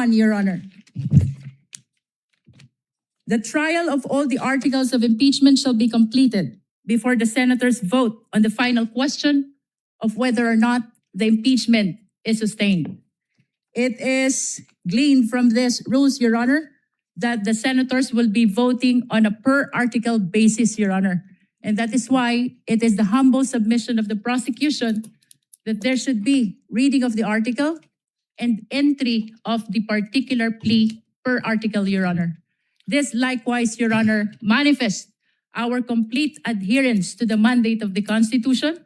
1, Your Honor. The trial of all the articles of impeachment shall be completed before the senators vote on the final question of whether or not the impeachment is sustained. It is gleaned from this rules, Your Honor, that the senators will be voting on a per article basis, Your Honor. And that is why it is the humble submission of the prosecution that there should be reading of the article and entry of the particular plea per article, Your Honor. This likewise, Your Honor, manifests our complete adherence to the mandate of the Constitution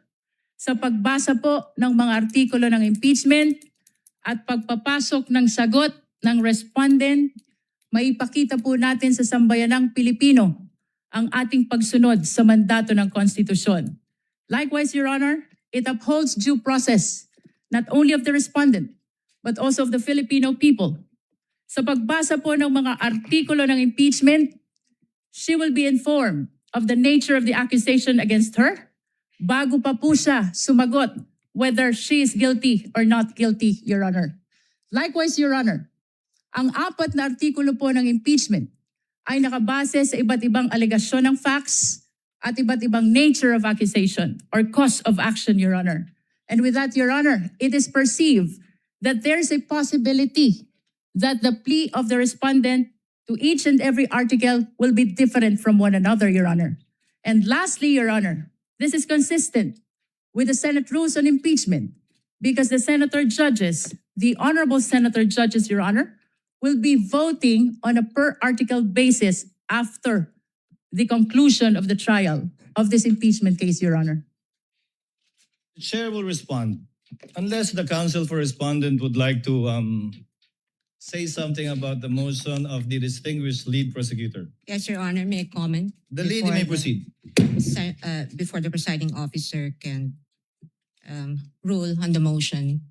sa pagbasa po ng mga artikulo ng impeachment at pagpapasok ng sagot ng respondent, maipakita po natin sa sambayanang Pilipino ang ating pagsunod sa mandato ng Konstitusyon. Likewise, Your Honor, it upholds due process not only of the respondent but also of the Filipino people. Sa pagbasa po ng mga artikulo ng impeachment, she will be informed of the nature of the accusation against her bago pa po siya sumagot whether she is guilty or not guilty, Your Honor. Likewise, Your Honor, ang 4 na artikulo po ng impeachment ay nakabase sa iba't ibang alegasyon ng facts at iba't ibang nature of accusation or cause of action, Your Honor. And with that, Your Honor, it is perceived that there is a possibility that the plea of the respondent to each and every article will be different from one another, Your Honor. And lastly, Your Honor, this is consistent with the Senate rules on impeachment because the senator judges, the honorable senator judges, Your Honor, will be voting on a per article basis after the conclusion of the trial of this impeachment case, Your Honor. The chair will respond. Unless the counsel for respondent would like to say something about the motion of the distinguished lead prosecutor. Yes, Your Honor, may I comment? The lady may proceed. Before the presiding officer can rule on the motion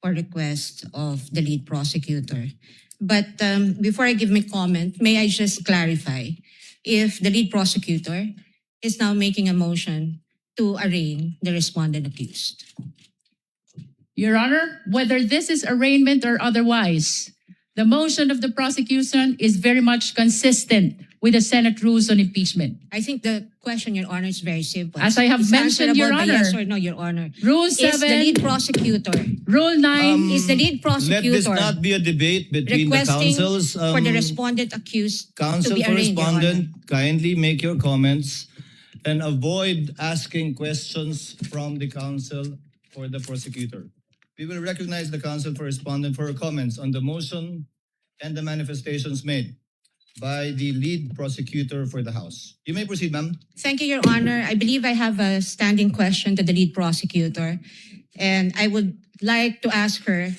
or request of the lead prosecutor. But before I give my comment, may I just clarify if the lead prosecutor is now making a motion to arraign the respondent accused. Your Honor, whether this is arraignment or otherwise, the motion of the prosecution is very much consistent with the Senate rules on impeachment. I think the question, Your Honor, is very simple. As I have It's mentioned, Your answerable by Honor. yes or no, Your Honor. Rule Is the 7, lead prosecutor, Rule 9, is the lead Let this prosecutor not be a debate between the requesting councils. for the respondent accused to Counsel be for arraigned, Your Honor? respondent, kindly make your comments and avoid asking questions from the counsel for the prosecutor. We will recognize the counsel for respondent for her comments on the motion and the manifestations made by the lead prosecutor for the House. You may proceed, ma'am. Thank you, Your Honor. I believe I have a standing question to the lead prosecutor, and I would like to ask her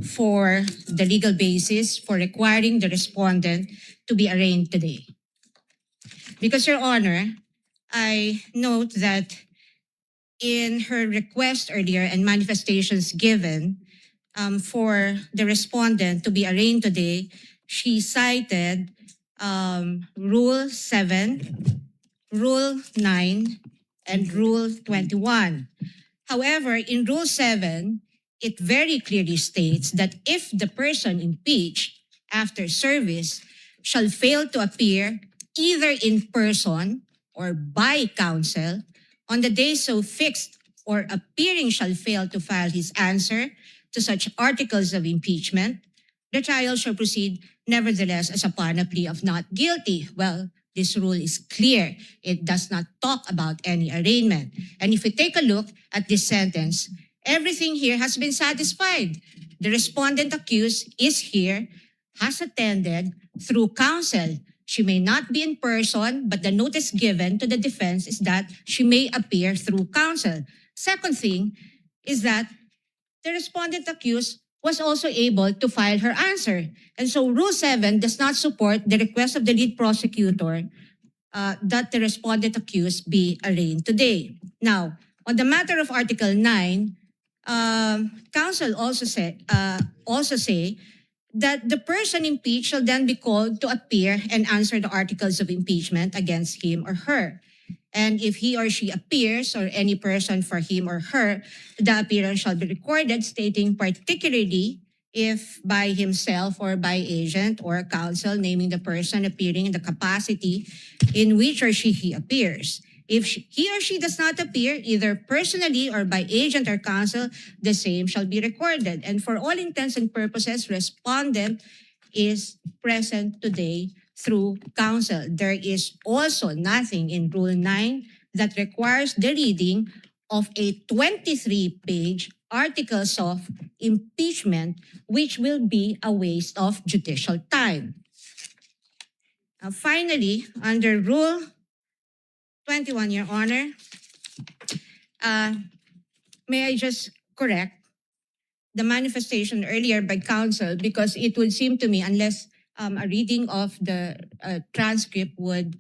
for the legal basis for requiring the respondent to be arraigned today. Because, Your Honor, I note that in her request earlier and manifestations given for the respondent to be arraigned today, she cited Rule 7, Rule 9, and Rule 21. However, in Rule 7, it very clearly states that if the person impeached after service shall fail to appear either in person or by counsel on the day so fixed, or appearing shall fail to file his answer to such articles of impeachment, the trial shall proceed nevertheless as upon a plea of not guilty. Well, this rule is clear. It does not talk about any arraignment. And if we take a look at this sentence, everything here has been satisfied. The respondent accused is here, has attended through counsel. She may not be in person, but the notice given to the defense is that she may appear through counsel. Second thing is that the respondent accused was also able to file her answer. And so Rule 7 does not support the request of the lead prosecutor that the respondent accused be arraigned today. Now, on the matter of Article 9, counsel also say that the person impeached shall then be called to appear and answer the articles of impeachment against him or her. And if he or she appears, or any person for him or her, the appearance shall be recorded, stating particularly if by himself or by agent or counsel naming the person appearing in the capacity in which or he appears. If he or she does not appear, either personally or by agent or counsel, the same shall be recorded. And for all intents and purposes, respondent is present today through counsel. There is also nothing in Rule 9 that requires the reading of a 23-page articles of impeachment, which will be a waste of judicial time. Now, finally, under Rule 21, Your Honor, may I just correct the manifestation earlier by counsel, because it would seem to me, unless a reading of the transcript would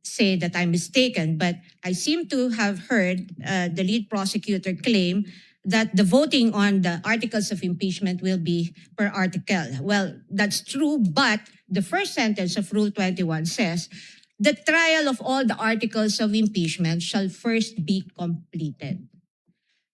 say that I'm mistaken, but I seem to have heard the lead prosecutor claim that the voting on the articles of impeachment will be per article. Well, that's true, but the first sentence of Rule 21 says, the trial of all the articles of impeachment shall first be completed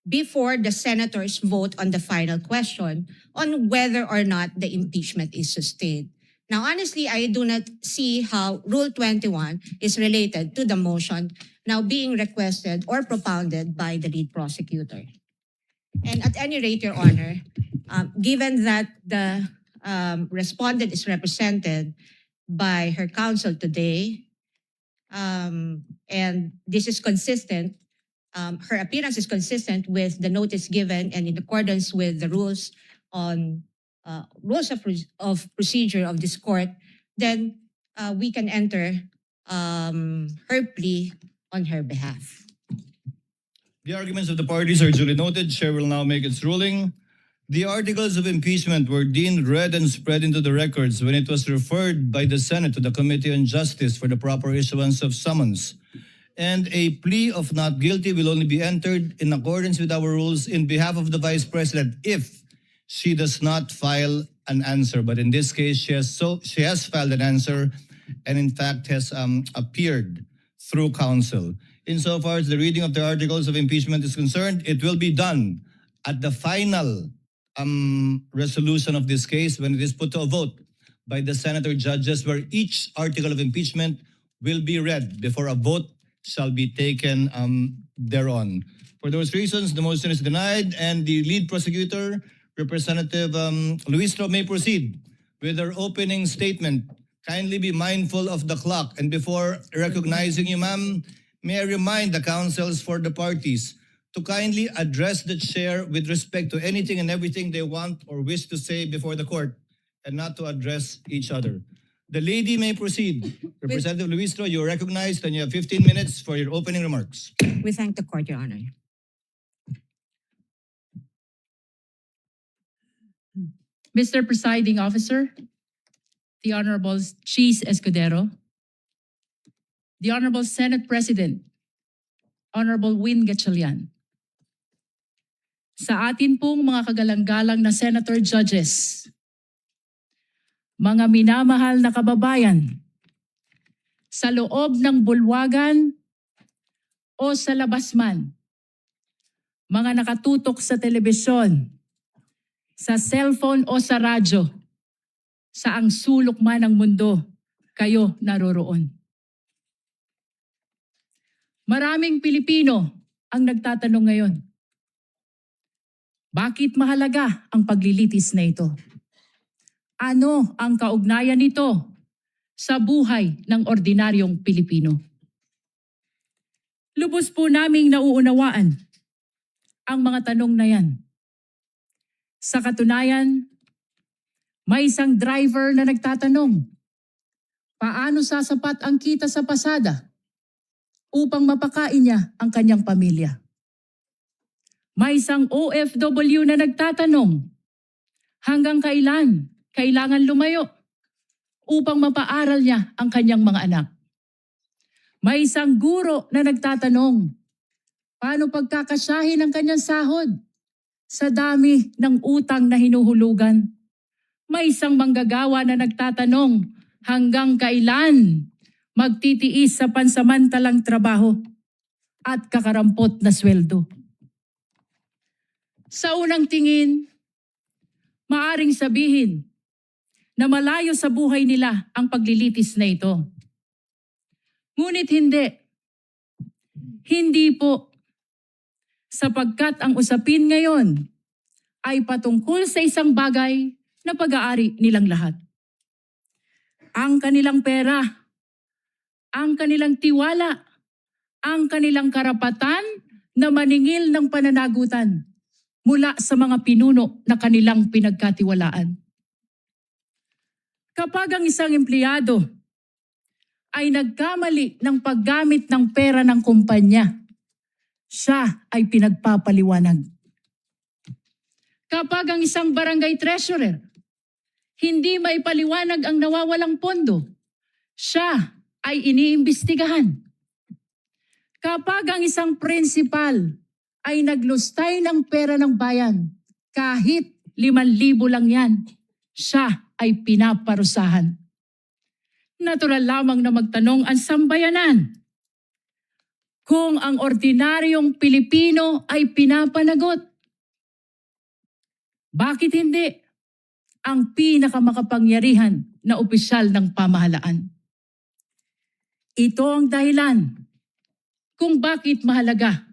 before the senators vote on the final question on whether or not the impeachment is sustained. Now, honestly, I do not see how Rule 21 is related to the motion now being requested or propounded by the lead prosecutor. And at any rate, Your Honor, given that the respondent is represented by her counsel today, and this is consistent, her appearance is consistent with the notice given and in accordance with the rules on rules of procedure of this court, then we can enter her plea on her behalf. The arguments of the parties are duly noted. Chair will now make its ruling. The articles of impeachment were deemed read and spread into the records when it was referred by the Senate to the Committee on Justice for the proper issuance of summons. And a plea of not guilty will only be entered in accordance with our rules in behalf of the Vice President if she does not file an answer. But in this case, she has filed an answer and in fact has appeared through counsel. Insofar as the reading of the articles of impeachment is concerned, it will be done at the final resolution of this case when it is put to a vote by the senator judges, where each article of impeachment will be read before a vote shall be taken thereon. For those reasons, the motion is denied, and the lead prosecutor, Representative Luistro, may proceed with her opening statement. Kindly be mindful of the clock. And before recognizing you, ma'am, may I remind the counsels for the parties to kindly address the chair with respect to anything and everything they want or wish to say before the court, and not to address each other. The lady may proceed. Representative Luistro, you are recognized, and you have 15 minutes for your opening remarks. We thank the court, Your Honor. Mr. Presiding Officer, the Honorable Cheese Escudero, the Honorable Senate President, Honorable Win Gatchalian, sa atin pong mga kagalang-galang na Senator Judges, mga minamahal na kababayan, sa loob ng bulwagan o sa labas man, mga nakatutok sa telebisyon, sa cellphone o sa radyo, sa ang sulok man ng mundo, kayo naroroon. Maraming Pilipino ang nagtatanong ngayon, bakit mahalaga ang paglilitis na ito? Ano ang kaugnayan nito sa buhay ng ordinaryong Pilipino? Lubos po naming nauunawaan ang mga tanong na yan. Sa katunayan, may isang driver na nagtatanong, paano sasapat ang kita sa pasada upang mapakain niya ang kanyang pamilya? May isang OFW na nagtatanong, hanggang kailan kailangan lumayo upang mapaaral niya ang kanyang mga anak? May isang guro na nagtatanong, paano pagkakasyahin ang kanyang sahod sa dami ng utang na hinuhulugan? May isang manggagawa na nagtatanong, hanggang kailan magtitiis sa pansamantalang trabaho at kakarampot na sweldo? Sa unang tingin, maaring sabihin na malayo sa buhay nila ang paglilitis na ito. Ngunit hindi. Hindi po. Sapagkat ang usapin ngayon ay patungkol sa isang bagay na pag-aari nilang lahat. Ang kanilang pera, ang kanilang tiwala, ang kanilang karapatan na maningil ng pananagutan mula sa mga pinuno na kanilang pinagkatiwalaan. Kapag ang isang empleyado ay nagkamali ng paggamit ng pera ng kumpanya, siya ay pinagpapaliwanag. Kapag ang isang barangay treasurer hindi maipaliwanag ang nawawalang pondo, siya ay iniimbestigahan. Kapag ang isang principal ay naglustay ng pera ng bayan, kahit 5,000 lang yan, siya ay pinaparusahan. Natural lamang na magtanong ang sambayanan kung ang ordinaryong Pilipino ay pinapanagot. Bakit hindi ang pinakamakapangyarihan na opisyal ng pamahalaan? Ito ang dahilan kung bakit mahalaga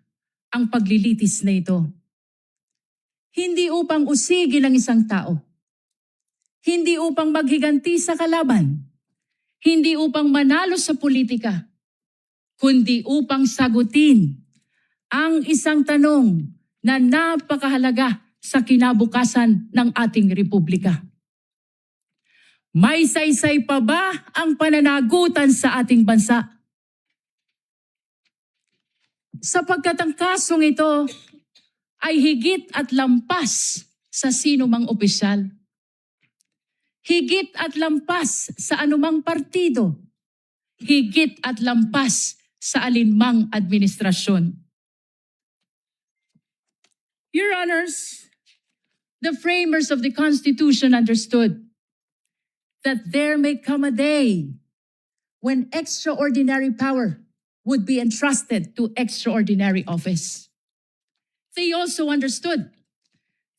ang paglilitis na ito. Hindi upang usigin ang isang tao. Hindi upang maghiganti sa kalaban. Hindi upang manalo sa politika. Kundi upang sagutin ang isang tanong na napakahalaga sa kinabukasan ng ating republika. May saysay pa ba ang pananagutan sa ating bansa? Sapagkat ang kasong ito ay higit at lampas sa sino mang opisyal. Higit at lampas sa anumang partido. Higit at lampas sa alinmang administrasyon. Your Honors, the framers of the Constitution understood that there may come a day when extraordinary power would be entrusted to extraordinary office. They also understood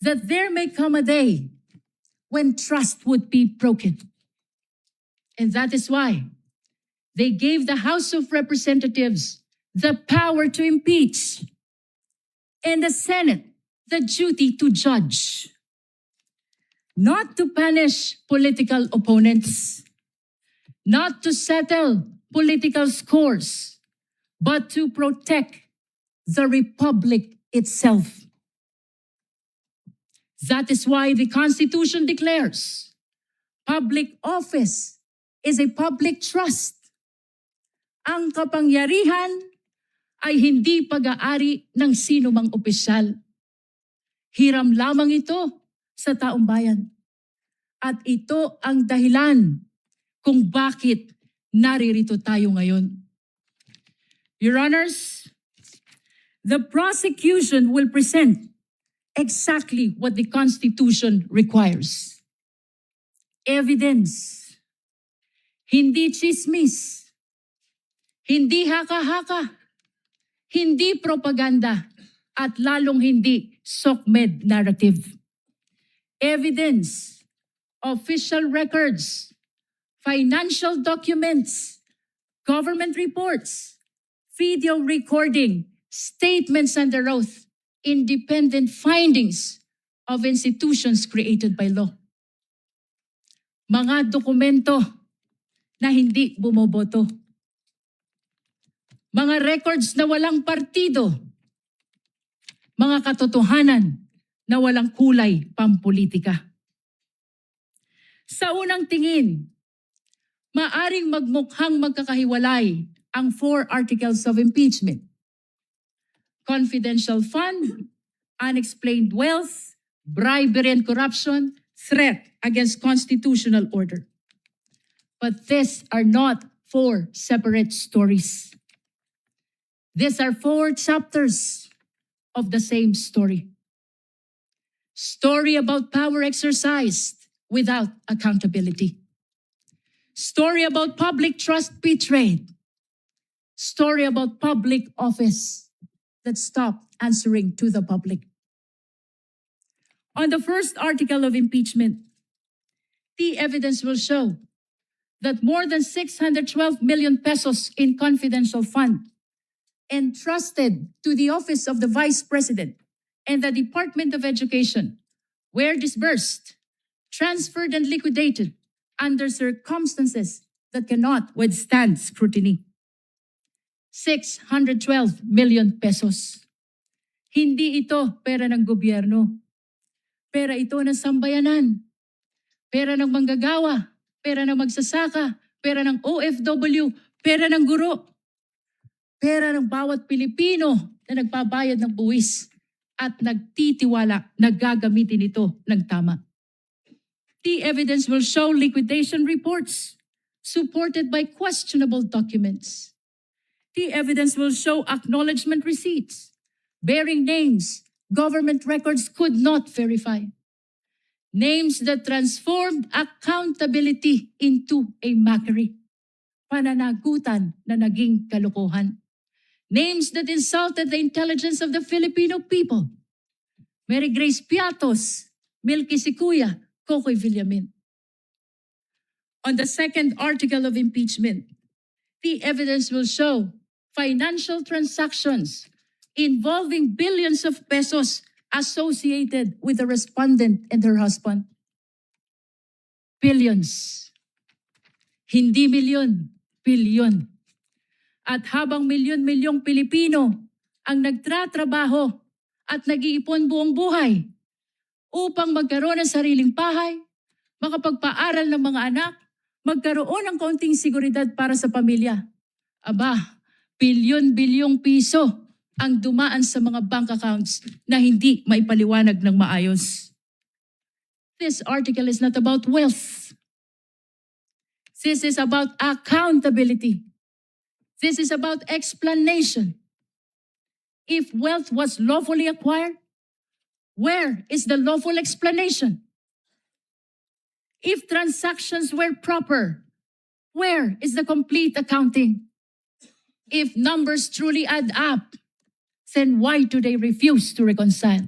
that there may come a day when trust would be broken. And that is why they gave the House of Representatives the power to impeach and the Senate the duty to judge, not to punish political opponents, not to settle political scores, but to protect the republic itself. That is why the Constitution declares public office is a public trust. Ang kapangyarihan ay hindi pag-aari ng sino mang opisyal. Hiram lamang ito sa taong bayan. At ito ang dahilan kung bakit naririto tayo ngayon. Your Honors, the prosecution will present exactly what the Constitution requires. Evidence. Hindi chismis. Hindi haka-haka. Hindi propaganda. At lalong hindi SOCMED narrative. Evidence. Official records. Financial documents. Government reports. Video recording. Statements under oath. Independent findings of institutions created by law. Mga dokumento na hindi bumoboto. Mga records na walang partido. Mga katotohanan na walang kulay pampolitika. Sa unang tingin, maaring magmukhang magkakahiwalay ang 4 articles of impeachment. Confidential fund, unexplained wealth, bribery and corruption, threat against constitutional order. But these are not 4 separate stories. These are 4 chapters of the same story. Story about power exercised without accountability. Story about public trust betrayed. Story about public office that stopped answering to the public. On the first article of impeachment, the evidence will show that more than 612 million pesos in confidential fund entrusted to the office of the Vice President and the Department of Education were disbursed, transferred, and liquidated under circumstances that cannot withstand scrutiny. 612 million pesos. Hindi ito pera ng gobyerno. Pera ito ng sambayanan. Pera ng manggagawa. Pera ng magsasaka. Pera ng OFW. Pera ng guro. Pera ng bawat Pilipino na nagbabayad ng buwis at nagtitiwala na gagamitin ito ng tama. The evidence will show liquidation reports supported by questionable documents. The evidence will show acknowledgement receipts bearing names government records could not verify. Names that transformed accountability into a mockery. Pananagutan na naging kalokohan. Names that insulted the intelligence of the Filipino people. Mary Grace Piatos, Milky Sikuya, Kokoy Villamin. On the second article of impeachment, the evidence will show financial transactions involving billions of pesos associated with the respondent and her husband. Billions. Hindi milyon, bilyon. At habang milyon-milyong Pilipino ang nagtratrabaho at nag-iipon buong buhay upang magkaroon ng sariling bahay, makapagpaaral ng mga anak, magkaroon ng kaunting seguridad para sa pamilya. Aba, bilyon-bilyong piso ang dumaan sa mga bank accounts na hindi maipaliwanag ng maayos. This article is not about wealth. This is about accountability. This is about explanation. If wealth was lawfully acquired, where is the lawful explanation? If transactions were proper, where is the complete accounting? If numbers truly add up, then why do they refuse to reconcile?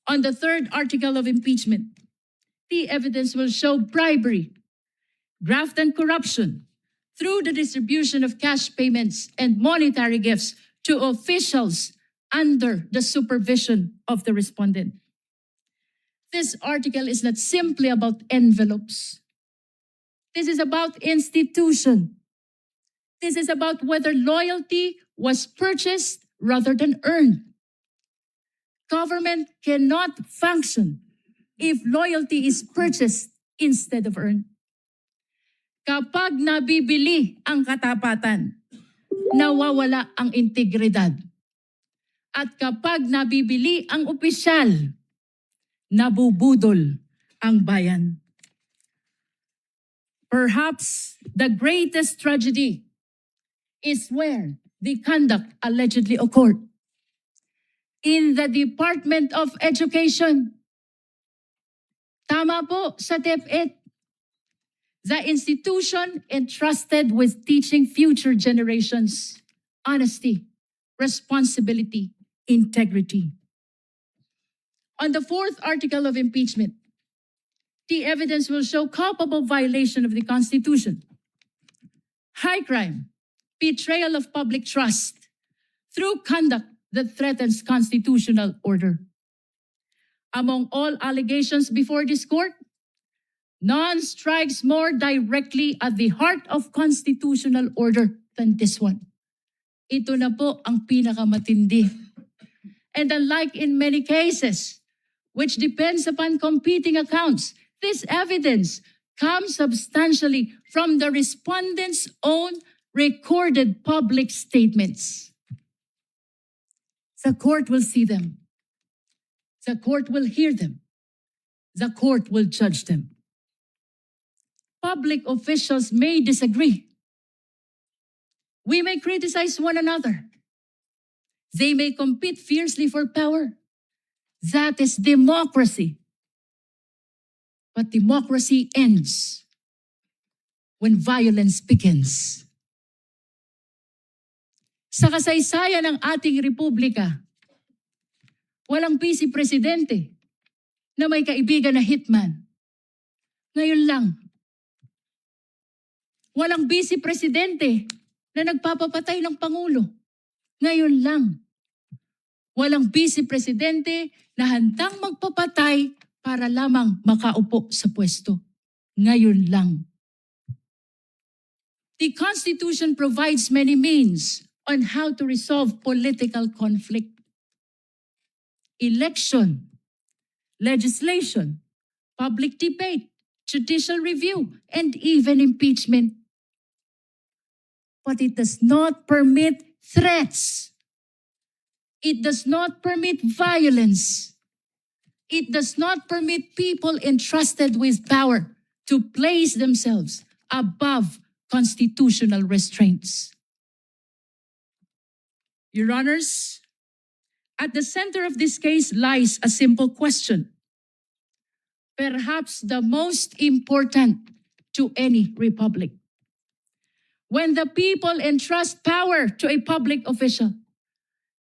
On the third article of impeachment, the evidence will show bribery, graft and corruption through the distribution of cash payments and monetary gifts to officials under the supervision of the respondent. This article is not simply about envelopes. This is about institution. This is about whether loyalty was purchased rather than earned. Government cannot function if loyalty is purchased instead of earned. Kapag nabibili ang katapatan, nawawala ang integridad. At kapag nabibili ang opisyal, nabubudol ang bayan. Perhaps the greatest tragedy is where the conduct allegedly occurred. In the Department of Education. Tama po sa DepEd. The institution entrusted with teaching future generations honesty, responsibility, integrity. On the fourth article of impeachment, the evidence will show culpable violation of the Constitution, high crime, betrayal of public trust through conduct that threatens constitutional order. Among all allegations before this court, none strikes more directly at the heart of constitutional order than this one. Ito na po ang pinakamatindi. And unlike in many cases, which depends upon competing accounts, this evidence comes substantially from the respondent's own recorded public statements. The court will see them. The court will hear them. The court will judge them. Public officials may disagree. We may criticize one another. They may compete fiercely for power. That is democracy. But democracy ends when violence begins. Sa kasaysayan ng ating republika, Walang vice presidente na may kaibigan na hitman. Ngayon lang. Walang vice presidente na nagpapapatay ng Pangulo. Ngayon lang. Walang vice presidente na handang magpapatay para lamang makaupo sa pwesto. Ngayon lang. The Constitution provides many means on how to resolve political conflict. Election, legislation, public debate, judicial review, and even impeachment. But it does not permit threats. It does not permit violence. It does not permit people entrusted with power to place themselves above constitutional restraints. Your Honors, at the center of this case lies a simple question, perhaps the most important to any republic. When the people entrust power to a public official,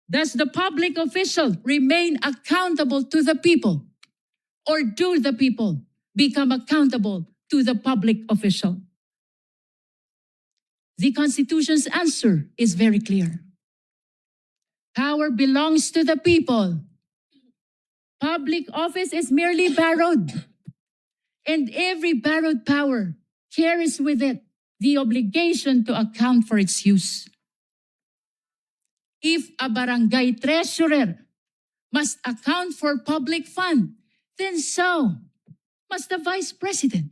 does the public official remain accountable to the people? Or do the people become accountable to the public official? The Constitution's answer is very clear. Power belongs to the people. Public office is merely borrowed. And every borrowed power carries with it the obligation to account for its use. If a barangay treasurer must account for public fund, then so must the vice president.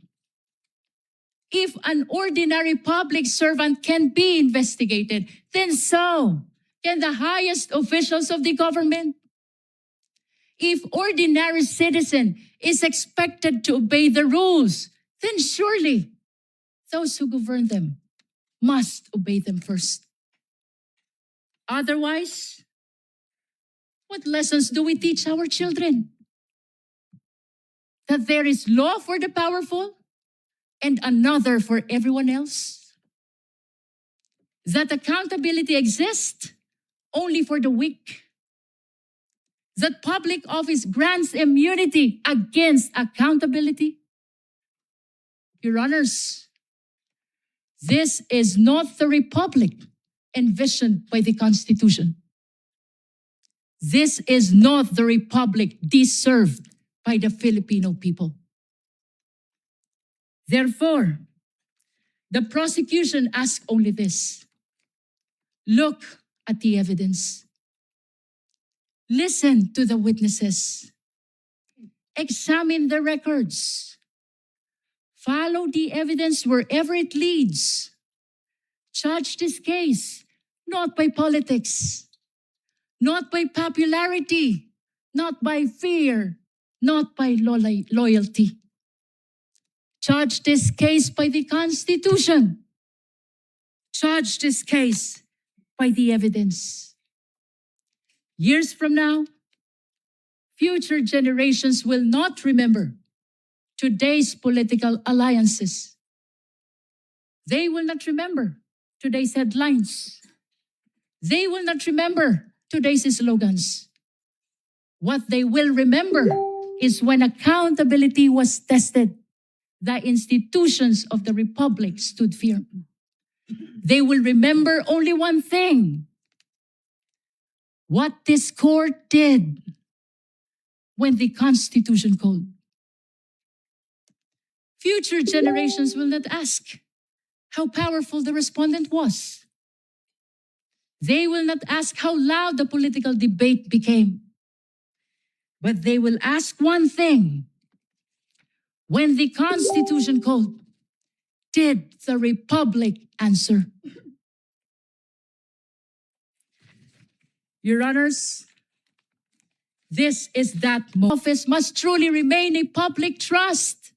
If an ordinary public servant can be investigated, then so can the highest officials of the government. If ordinary citizen is expected to obey the rules, then surely those who govern them must obey them first. Otherwise, what lessons do we teach our children? That there is law for the powerful and another for everyone else? That accountability exists only for the weak? That public office grants immunity against accountability? Your Honors, this is not the republic envisioned by the Constitution. This is not the republic deserved by the Filipino people. Therefore, the prosecution asks only this: look at the evidence. Listen to the witnesses. Examine the records. Follow the evidence wherever it leads. Judge this case not by politics, not by popularity, not by fear, not by loyalty. Judge this case by the Constitution. Judge this case by the evidence. Years from now, future generations will not remember today's political alliances. They will not remember today's headlines. They will not remember today's slogans. What they will remember is when accountability was tested, the institutions of the Republic stood firm. They will remember only one thing: what this court did when the Constitution called. Future generations will not ask how powerful the respondent was. They will not ask how loud the political debate became. But they will ask one thing: when the Constitution called, did the Republic answer? Your Honors, this is that office must truly remain a public trust.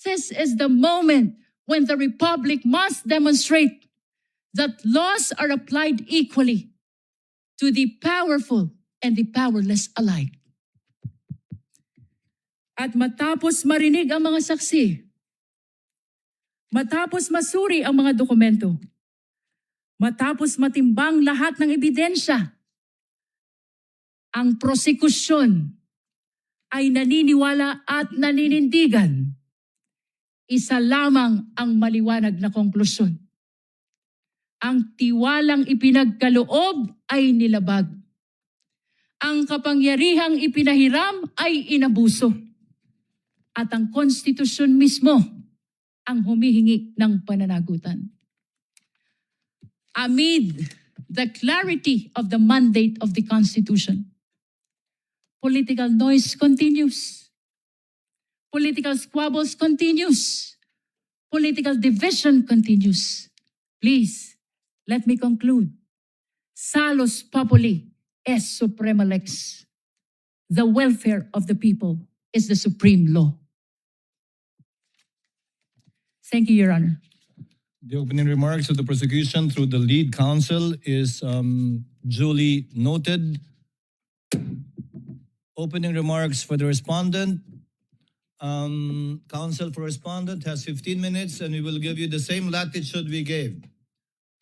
This is the moment when the Republic must demonstrate that laws are applied equally to the powerful and the powerless alike. At matapos marinig ang mga saksi, matapos masuri ang mga dokumento, matapos matimbang lahat ng ebidensya, ang prosekusyon ay naniniwala at naninindigan, isa lamang ang maliwanag na konklusyon. Ang tiwalang ipinagkaloob ay nilabag. Ang kapangyarihang ipinahiram ay inabuso. At ang konstitusyon mismo ang humihingi ng pananagutan. Amid the clarity of the mandate of the Constitution, political noise continues. Political squabbles continues. Political division continues. Please, let me conclude. Salus populi est suprema lex. The welfare of the people is the supreme law. Thank you, Your Honor. The opening remarks of the prosecution through the lead counsel is duly noted. Opening remarks for the respondent. Counsel for respondent has 15 minutes and we will give you the same latitude we gave.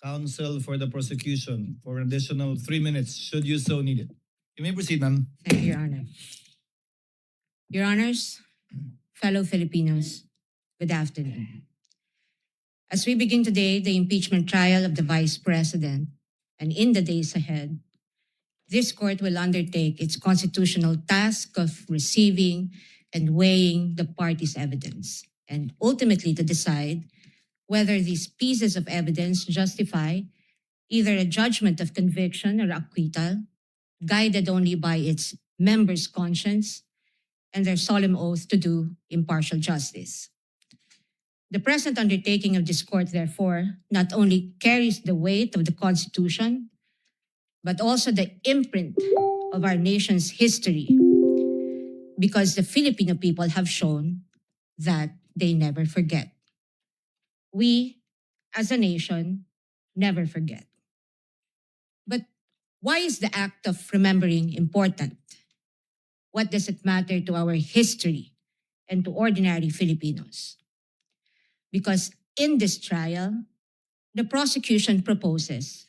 Counsel for the prosecution for an additional 3 minutes should you so need it. You may proceed, ma'am. Thank you, Your Honor. Your Honors, fellow Filipinos, good afternoon. As we begin today the impeachment trial of the Vice President, and in the days ahead, this court will undertake its constitutional task of receiving and weighing the parties' evidence, and ultimately to decide whether these pieces of evidence justify either a judgment of conviction or acquittal, guided only by its members' conscience and their solemn oath to do impartial justice. The present undertaking of this court, therefore, not only carries the weight of the Constitution, but also the imprint of our nation's history, because the Filipino people have shown that they never forget. We, as a nation, never forget. But why is the act of remembering important? What does it matter to our history and to ordinary Filipinos? Because in this trial, the prosecution proposes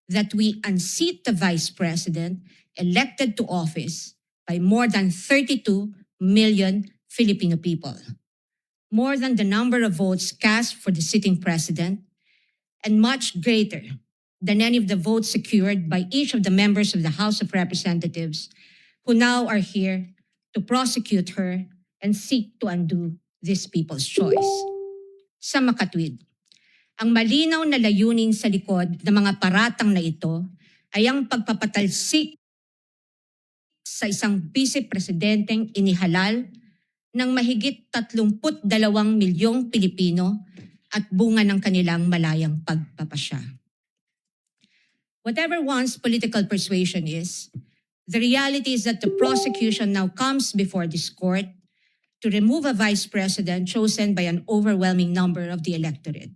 that we unseat the Vice President elected to office by more than 32 million Filipino people, more than the number of votes cast for the sitting president, and much greater than any of the votes secured by each of the members of the House of Representatives who now are here to prosecute her and seek to undo this people's choice. Sa makatwid, ang malinaw na layunin sa likod ng mga paratang na ito ay ang pagpapatalsik sa isang vice-presidenteng inihalal ng mahigit 32 milyong Pilipino at bunga ng kanilang malayang pagpapasya. Whatever one's political persuasion is, the reality is that the prosecution now comes before this court to remove a vice president chosen by an overwhelming number of the electorate.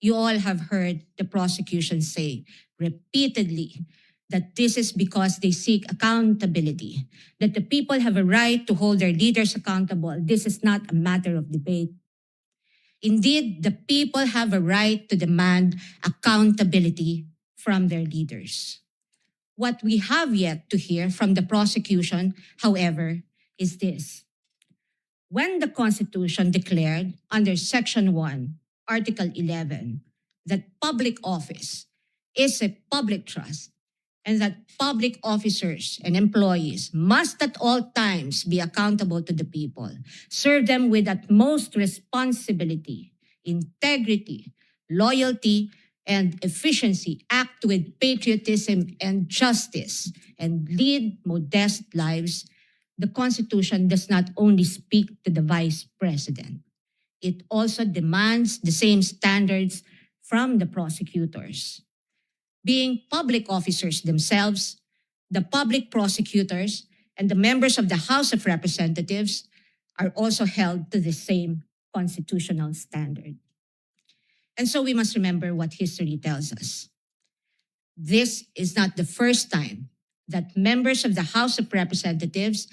You all have heard the prosecution say repeatedly that this is because they seek accountability, that the people have a right to hold their leaders accountable. This is not a matter of debate. Indeed, the people have a right to demand accountability from their leaders. What we have yet to hear from the prosecution, however, is this. When the Constitution declared under Section 1, Article 11, that public office is a public trust and that public officers and employees must at all times be accountable to the people, serve them with utmost responsibility, integrity, loyalty, and efficiency, act with patriotism and justice, and lead modest lives, the Constitution does not only speak to the Vice President. It also demands the same standards from the prosecutors. Being public officers themselves, the public prosecutors and the members of the House of Representatives are also held to the same constitutional standard. And so we must remember what history tells us. This is not the first time that members of the House of Representatives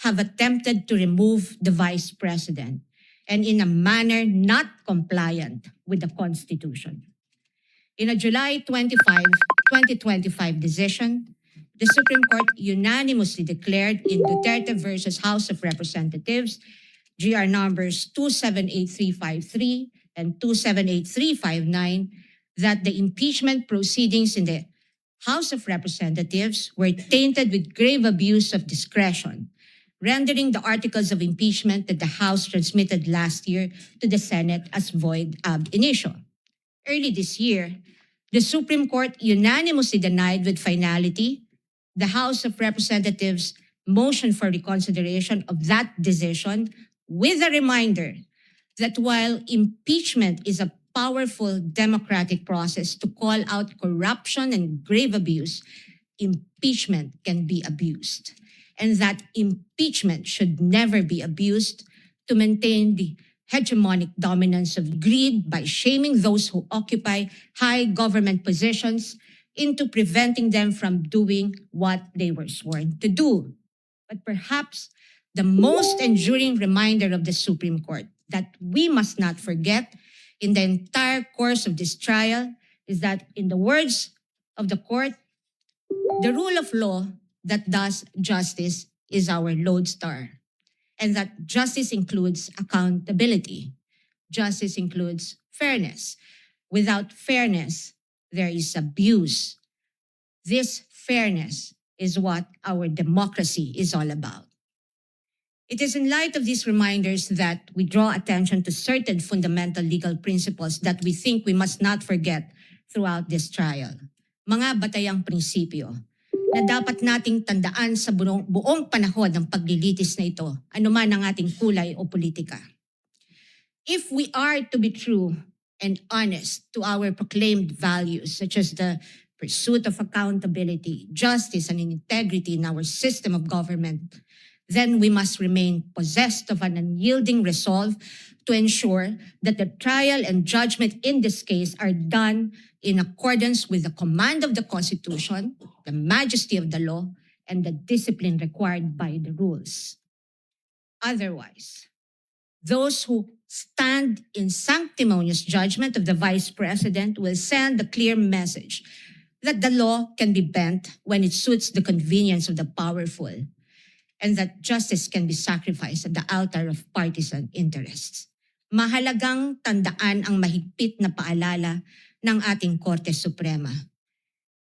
have attempted to remove the Vice President, and in a manner not compliant with the Constitution. In a July 25, 2025 decision, the Supreme Court unanimously declared in Duterte versus House of Representatives, GR numbers 278353 and 278359, that the impeachment proceedings in the House of Representatives were tainted with grave abuse of discretion, rendering the articles of impeachment that the House transmitted last year to the Senate as void ab initio. Early this year, the Supreme Court unanimously denied with finality the House of Representatives' motion for reconsideration of that decision, with a reminder that while impeachment is a powerful democratic process to call out corruption and grave abuse, impeachment can be abused, and that impeachment should never be abused to maintain the hegemonic dominance of greed by shaming those who occupy high government positions into preventing them from doing what they were sworn to do. But perhaps the most enduring reminder of the Supreme Court that we must not forget in the entire course of this trial is that, in the words of the court, the rule of law that does justice is our lodestar, and that justice includes accountability. Justice includes fairness. Without fairness, there is abuse. This fairness is what our democracy is all about. It is in light of these reminders that we draw attention to certain fundamental legal principles that we think we must not forget throughout this trial. Mga batayang prinsipyo na dapat nating tandaan sa buong panahon ng paglilitis na ito, anuman ang ating kulay o politika. If we are to be true and honest to our proclaimed values, such as the pursuit of accountability, justice, and integrity in our system of government, then we must remain possessed of an unyielding resolve to ensure that the trial and judgment in this case are done in accordance with the command of the Constitution, the majesty of the law, and the discipline required by the rules. Otherwise, those who stand in sanctimonious judgment of the Vice President will send a clear message that the law can be bent when it suits the convenience of the powerful, and that justice can be sacrificed at the altar of partisan interests. Mahalagang tandaan ang mahigpit na paalala ng ating Korte Suprema.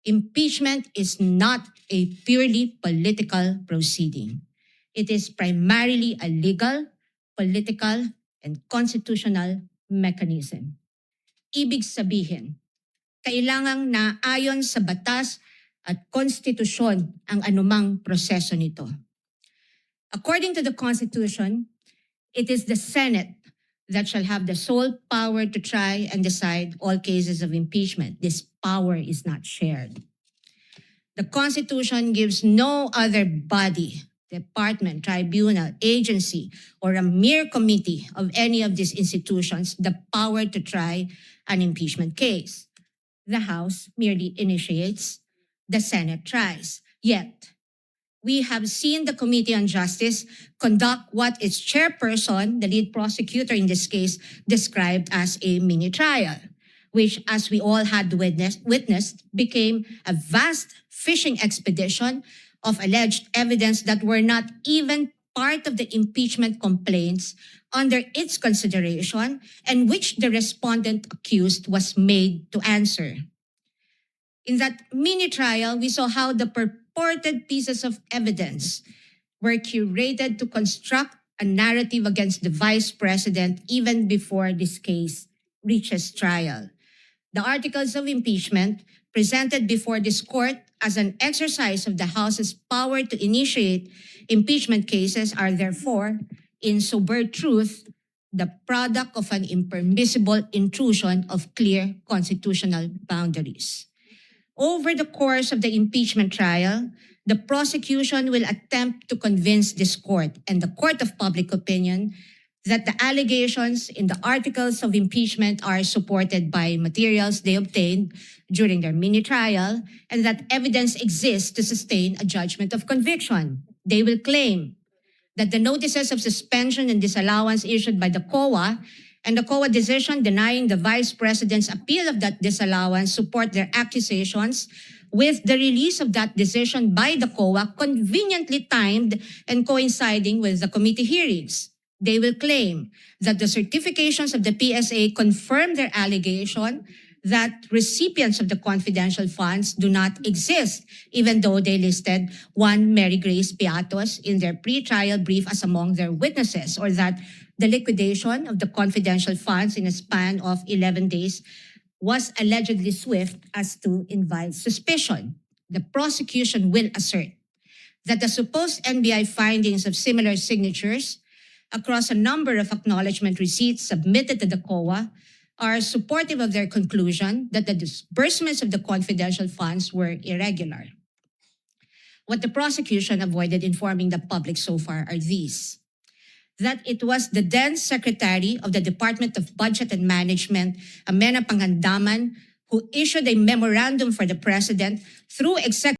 Impeachment is not a purely political proceeding. It is primarily a legal, political, and constitutional mechanism. Ibig sabihin, kailangang naayon sa batas at konstitusyon ang anumang proseso nito. According to the Constitution, it is the Senate that shall have the sole power to try and decide all cases of impeachment. This power is not shared. The Constitution gives no other body, department, tribunal, agency, or a mere committee of any of these institutions the power to try an impeachment case. The House merely initiates, the Senate tries. Yet, we have seen the Committee on Justice conduct what its chairperson, the lead prosecutor in this case, described as a mini trial, which, as we all had witnessed, became a vast fishing expedition of alleged evidence that were not even part of the impeachment complaints under its consideration, and which the respondent accused was made to answer. In that mini trial, we saw how the purported pieces of evidence were curated to construct a narrative against the Vice President even before this case reaches trial. The articles of impeachment presented before this court as an exercise of the House's power to initiate impeachment cases are therefore, in sober truth, the product of an impermissible intrusion of clear constitutional boundaries. Over the course of the impeachment trial, the prosecution will attempt to convince this court and the court of public opinion that the allegations in the articles of impeachment are supported by materials they obtained during their mini trial, and that evidence exists to sustain a judgment of conviction. They will claim that the notices of suspension and disallowance issued by the COA and the COA decision denying the Vice President's appeal of that disallowance support their accusations with the release of that decision by the COA conveniently timed and coinciding with the committee hearings. They will claim that the certifications of the PSA confirm their allegation that recipients of the confidential funds do not exist, even though they listed one Mary Grace Piatos in their pre-trial brief as among their witnesses, or that the liquidation of the confidential funds in a span of 11 days was allegedly swift as to invite suspicion. The prosecution will assert that the supposed NBI findings of similar signatures across a number of acknowledgement receipts submitted to the COA are supportive of their conclusion that the disbursements of the confidential funds were irregular. What the prosecution avoided informing the public so far are these: that it was the then Secretary of the Department of Budget and Management, Amena Pangandaman, who issued a memorandum for the President through Executive